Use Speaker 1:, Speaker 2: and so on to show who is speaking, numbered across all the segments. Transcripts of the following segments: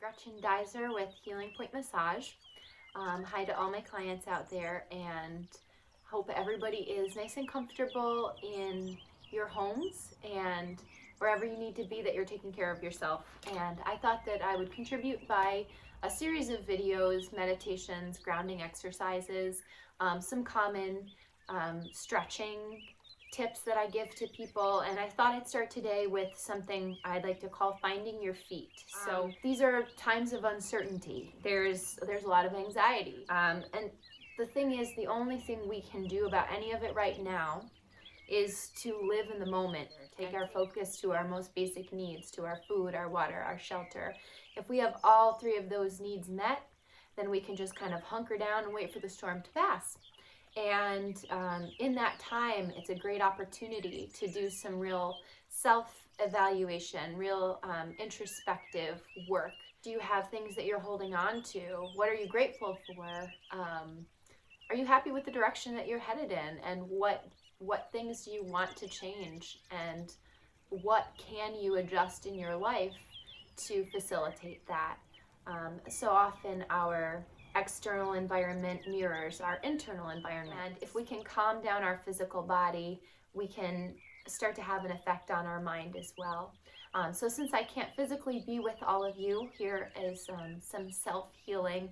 Speaker 1: Gretchen Dizer with Healing Point Massage. Hi to all my clients out there, and hope everybody is nice and comfortable in your homes and wherever you need to be, that you're taking care of yourself. And I thought that I would contribute by a series of videos, meditations, grounding exercises, some common stretching tips that I give to people, and I thought I'd start today with something I'd like to call finding your feet. So these are times of uncertainty. There's a lot of anxiety, and the thing is, the only thing we can do about any of it right now is to live in the moment, take our focus to our most basic needs, to our food, our water, our shelter. If we have all three of those needs met, then we can just kind of hunker down and wait for the storm to pass. And in that time, it's a great opportunity to do some real self-evaluation, real introspective work. Do you have things that you're holding on to? What are you grateful for? Are you happy with the direction that you're headed in? And what things do you want to change? And what can you adjust in your life to facilitate that? So often our external environment mirrors our internal environment. And if we can calm down our physical body, we can start to have an effect on our mind as well. So since I can't physically be with all of you, here is some self-healing.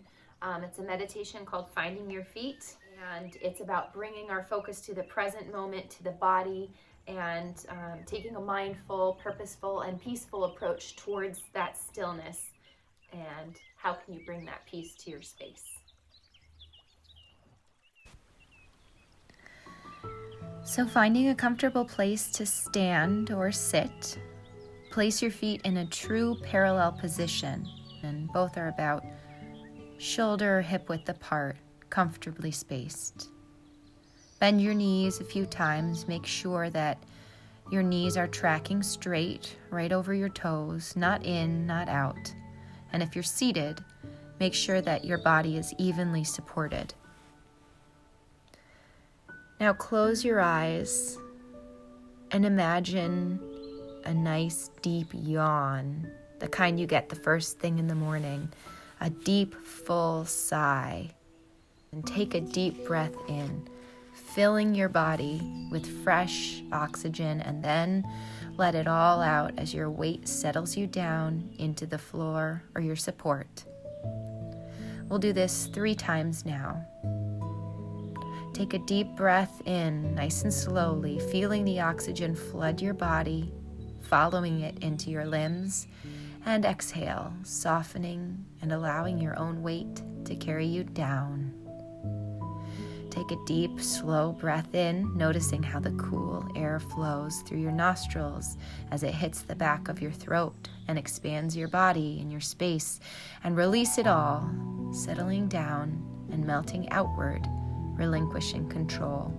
Speaker 1: It's a meditation called Finding Your Feet, and it's about bringing our focus to the present moment, to the body, and taking a mindful, purposeful, and peaceful approach towards that stillness. And how can you bring that peace to your space?
Speaker 2: So finding a comfortable place to stand or sit, place your feet in a true parallel position, and both are about shoulder or hip width apart, comfortably spaced. Bend your knees a few times, make sure that your knees are tracking straight right over your toes, not in, not out. And if you're seated, make sure that your body is evenly supported. Now close your eyes and imagine a nice deep yawn, the kind you get the first thing in the morning, a deep, full sigh. And take a deep breath in, filling your body with fresh oxygen, and then let it all out as your weight settles you down into the floor or your support. We'll do this 3 times now. Take a deep breath in, nice and slowly, feeling the oxygen flood your body, following it into your limbs, and exhale, softening and allowing your own weight to carry you down. Take a deep, slow breath in, noticing how the cool air flows through your nostrils as it hits the back of your throat and expands your body and your space, and release it all, settling down and melting outward, relinquishing control.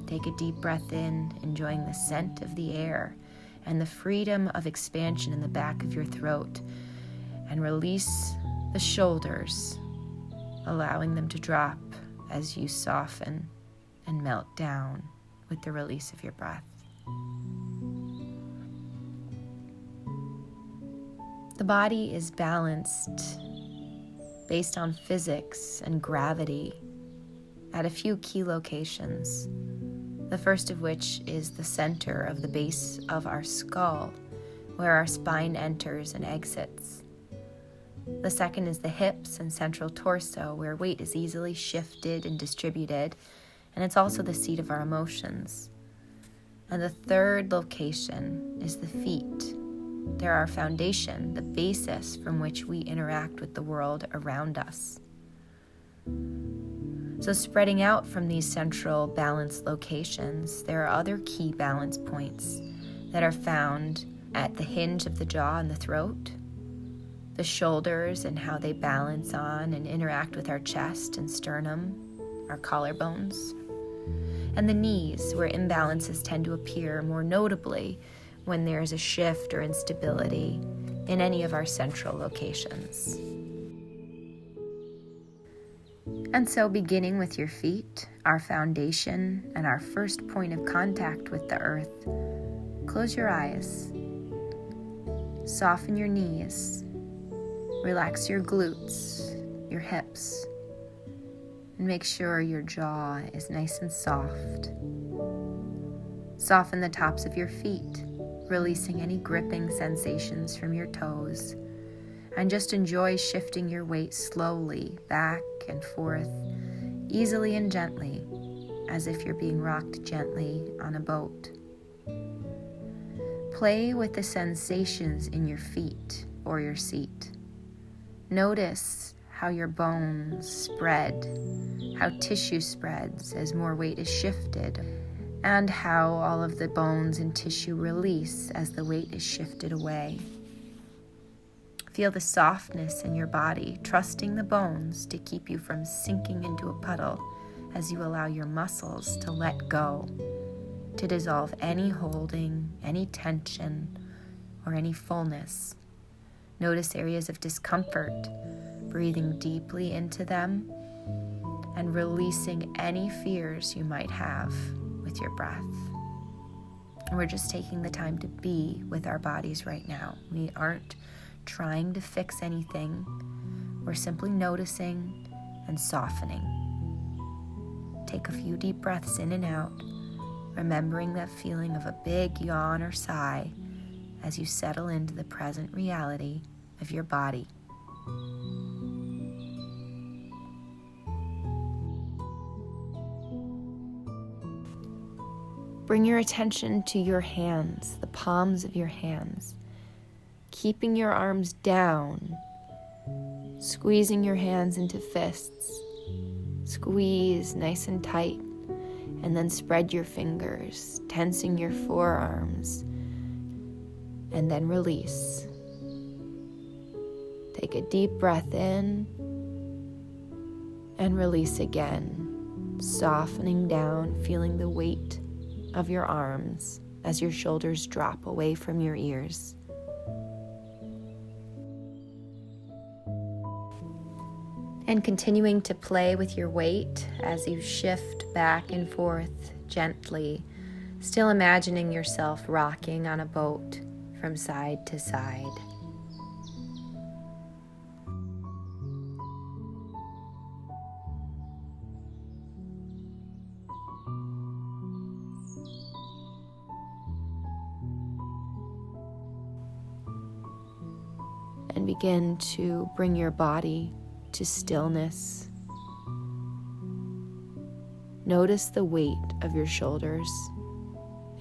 Speaker 2: Take a deep breath in, enjoying the scent of the air and the freedom of expansion in the back of your throat, and release the shoulders, allowing them to drop as you soften and melt down with the release of your breath. The body is balanced based on physics and gravity at a few key locations, the first of which is the center of the base of our skull, where our spine enters and exits. The second is the hips and central torso, where weight is easily shifted and distributed, and it's also the seat of our emotions. And the third location is the feet. They're our foundation, the basis from which we interact with the world around us. So spreading out from these central balance locations, there are other key balance points that are found at the hinge of the jaw and the throat, the shoulders and how they balance on and interact with our chest and sternum, our collarbones, and the knees, where imbalances tend to appear more notably when there is a shift or instability in any of our central locations. And so beginning with your feet, our foundation and our first point of contact with the earth, close your eyes, soften your knees, Relax your glutes, your hips, and make sure your jaw is nice and soft. Soften the tops of your feet, releasing any gripping sensations from your toes, and just enjoy shifting your weight slowly back and forth, easily and gently, as if you're being rocked gently on a boat. Play with the sensations in your feet or your seat. Notice how your bones spread, how tissue spreads as more weight is shifted, and how all of the bones and tissue release as the weight is shifted away. Feel the softness in your body, trusting the bones to keep you from sinking into a puddle as you allow your muscles to let go, to dissolve any holding, any tension, or any fullness. Notice areas of discomfort, breathing deeply into them and releasing any fears you might have with your breath. And we're just taking the time to be with our bodies right now. We aren't trying to fix anything. We're simply noticing and softening. Take a few deep breaths in and out, remembering that feeling of a big yawn or sigh as you settle into the present reality of your body. Bring your attention to your hands, the palms of your hands, keeping your arms down, squeezing your hands into fists. Squeeze nice and tight, and then spread your fingers, tensing your forearms, and then release. Take a deep breath in and release again, softening down, feeling the weight of your arms as your shoulders drop away from your ears. And continuing to play with your weight as you shift back and forth gently, still imagining yourself rocking on a boat from side to side. And begin to bring your body to stillness. Notice the weight of your shoulders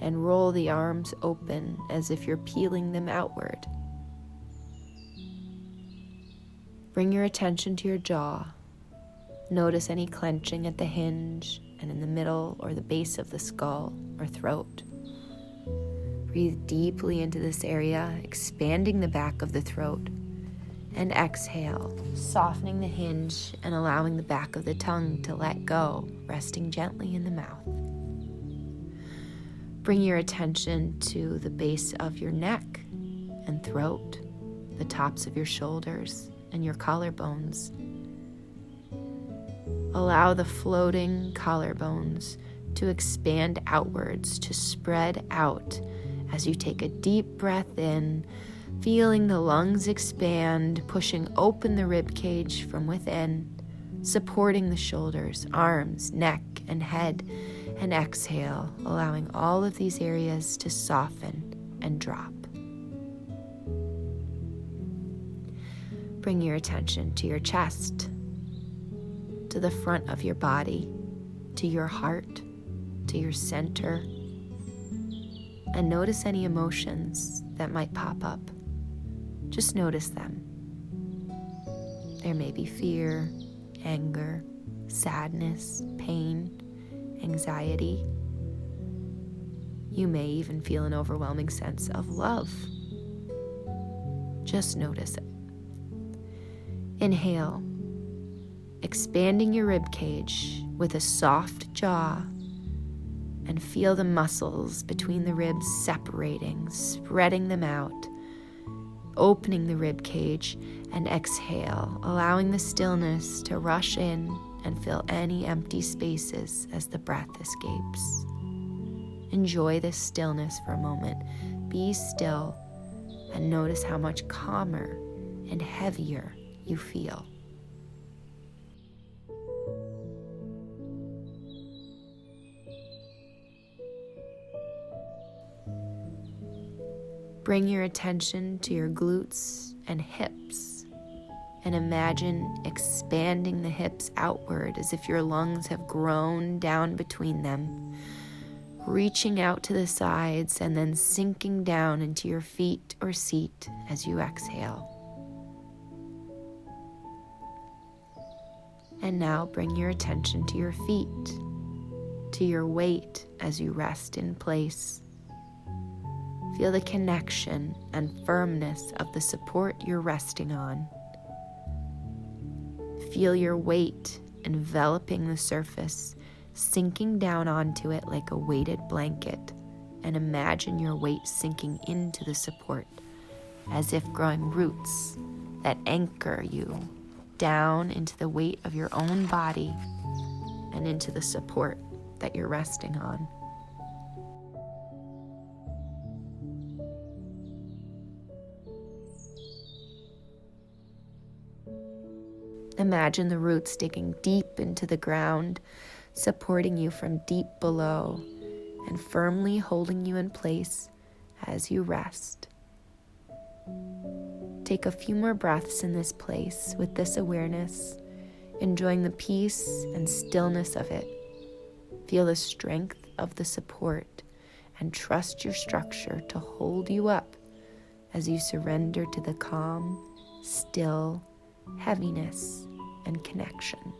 Speaker 2: and roll the arms open as if you're peeling them outward. Bring your attention to your jaw. Notice any clenching at the hinge and in the middle or the base of the skull or throat. Breathe deeply into this area, expanding the back of the throat. And exhale, softening the hinge and allowing the back of the tongue to let go, resting gently in the mouth. Bring your attention to the base of your neck and throat, the tops of your shoulders and your collarbones. Allow the floating collarbones to expand outwards, to spread out as you take a deep breath in, feeling the lungs expand, pushing open the rib cage from within, supporting the shoulders, arms, neck, and head, and exhale, allowing all of these areas to soften and drop. Bring your attention to your chest, to the front of your body, to your heart, to your center, and notice any emotions that might pop up. Just notice them. There may be fear, anger, sadness, pain, anxiety. You may even feel an overwhelming sense of love. Just notice it. Inhale, expanding your rib cage with a soft jaw, and feel the muscles between the ribs separating, spreading them out. Opening the rib cage, and exhale, allowing the stillness to rush in and fill any empty spaces as the breath escapes. Enjoy this stillness for a moment. Be still and notice how much calmer and heavier you feel. Bring your attention to your glutes and hips and imagine expanding the hips outward as if your lungs have grown down between them, reaching out to the sides and then sinking down into your feet or seat as you exhale. And now bring your attention to your feet, to your weight as you rest in place. Feel the connection and firmness of the support you're resting on. Feel your weight enveloping the surface, sinking down onto it like a weighted blanket, and imagine your weight sinking into the support as if growing roots that anchor you down into the weight of your own body and into the support that you're resting on. Imagine the roots digging deep into the ground, supporting you from deep below and firmly holding you in place as you rest. Take a few more breaths in this place with this awareness, enjoying the peace and stillness of it. Feel the strength of the support and trust your structure to hold you up as you surrender to the calm, still heaviness and connection.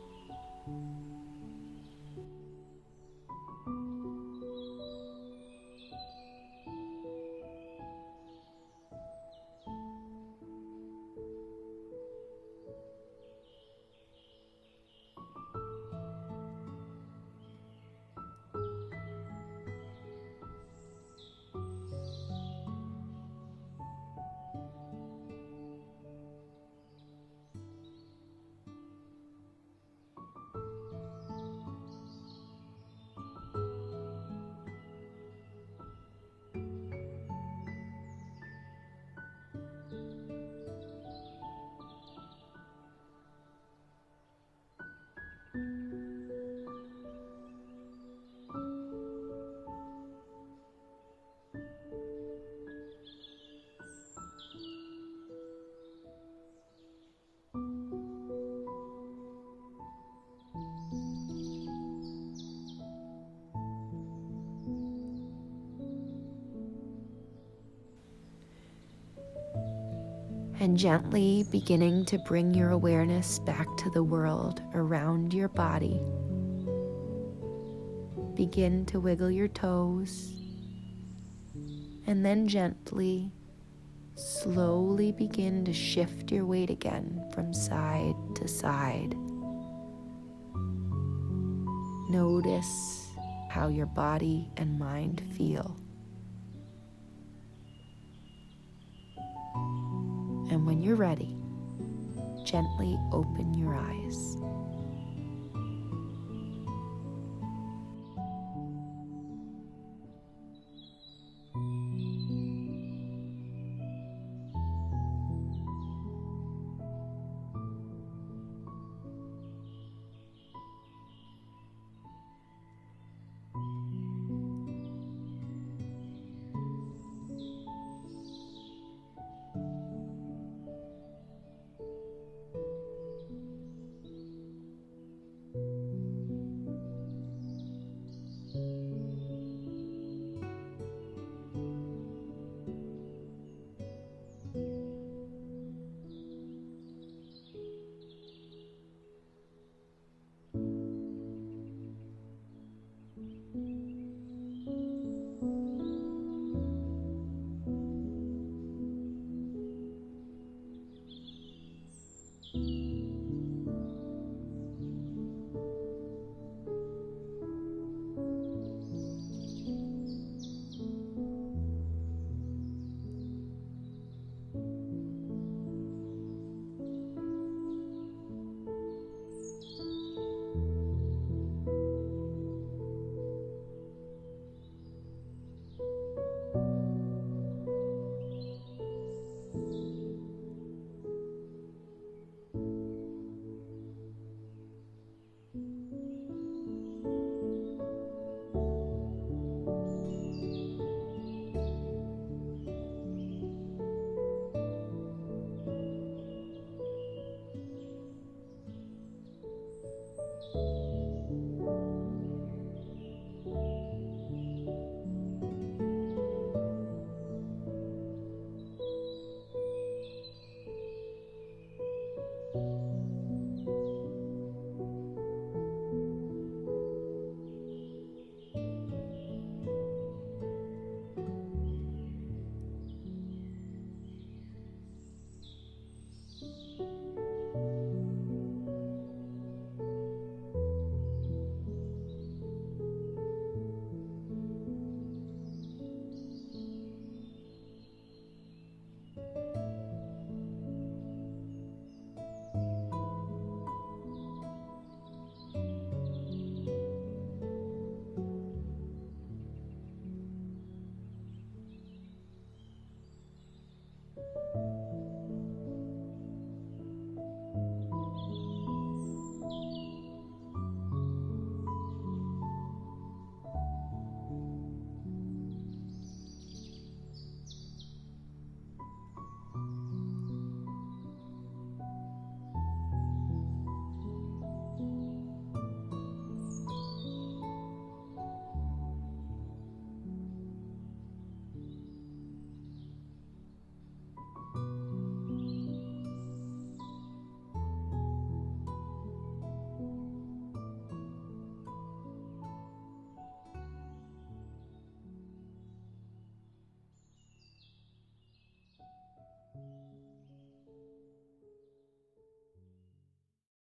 Speaker 2: And gently beginning to bring your awareness back to the world around your body. Begin to wiggle your toes, and then gently, slowly begin to shift your weight again from side to side. Notice how your body and mind feel. And when you're ready, gently open your eyes.